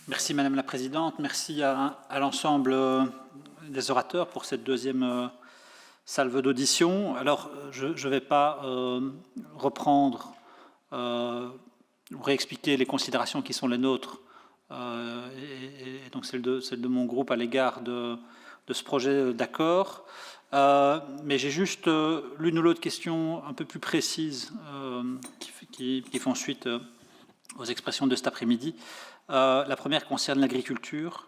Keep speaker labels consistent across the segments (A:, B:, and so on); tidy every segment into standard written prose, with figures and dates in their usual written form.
A: Merci Madame la Présidente, merci à l'ensemble des orateurs pour cette deuxième salve d'audition. Alors, je ne vais pas reprendre ou réexpliquer les considérations qui sont les nôtres et donc celles de mon groupe à l'égard de ce projet d'accord. Mais j'ai juste l'une ou l'autre question un peu plus précise qui font suite aux expressions de cet après-midi. La première concerne l'agriculture.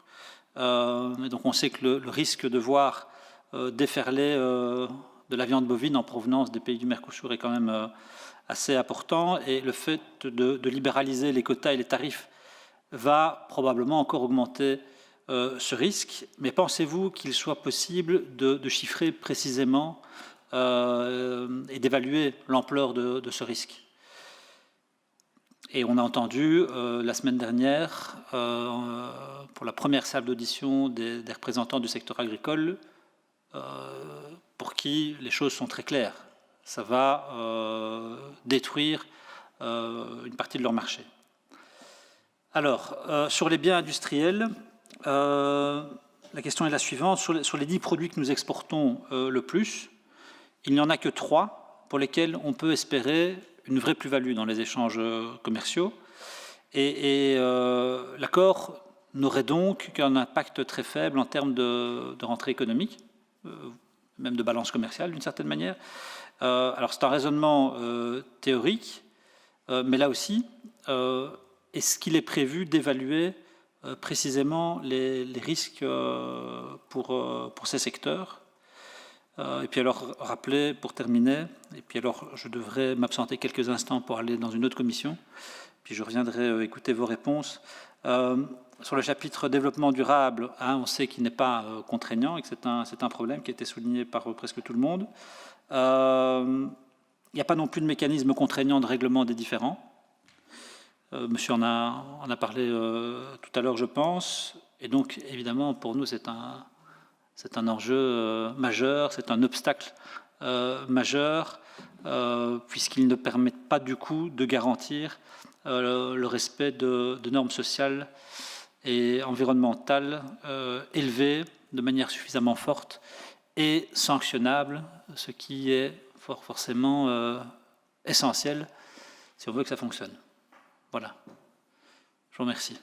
A: Donc on sait que le risque de voir déferler de la viande bovine en provenance des pays du Mercosur est quand même assez important, et le fait de libéraliser les quotas et les tarifs va probablement encore augmenter ce risque. Mais pensez-vous qu'il soit possible de chiffrer précisément et d'évaluer l'ampleur de ce risque ? Et on a entendu la semaine dernière, pour la première salle d'audition des représentants du secteur agricole, pour qui les choses sont très claires. Ça va détruire une partie de leur marché. Alors, sur les biens industriels, la question est la suivante. Sur les 10 produits que nous exportons le plus, il n'y en a que 3 pour lesquels on peut espérer une vraie plus-value dans les échanges commerciaux. Et l'accord n'aurait donc qu'un impact très faible en termes de rentrée économique, même de balance commerciale d'une certaine manière. Alors c'est un raisonnement théorique, mais là aussi, est-ce qu'il est prévu d'évaluer précisément les risques pour ces secteurs ? Et puis alors, rappeler, pour terminer, et puis alors je devrais m'absenter quelques instants pour aller dans une autre commission, puis je reviendrai écouter vos réponses. Sur le chapitre développement durable, on sait qu'il n'est pas contraignant et que c'est un problème qui a été souligné par presque tout le monde. Il n'y a pas non plus de mécanisme contraignant de règlement des différends. Monsieur en a parlé tout à l'heure, je pense. Et donc, évidemment, pour nous, c'est un enjeu majeur, c'est un obstacle majeur, puisqu'il ne permet pas du coup de garantir le respect de normes sociales et environnementales élevées de manière suffisamment forte et sanctionnable, ce qui est forcément essentiel si on veut que ça fonctionne. Voilà. Je vous remercie.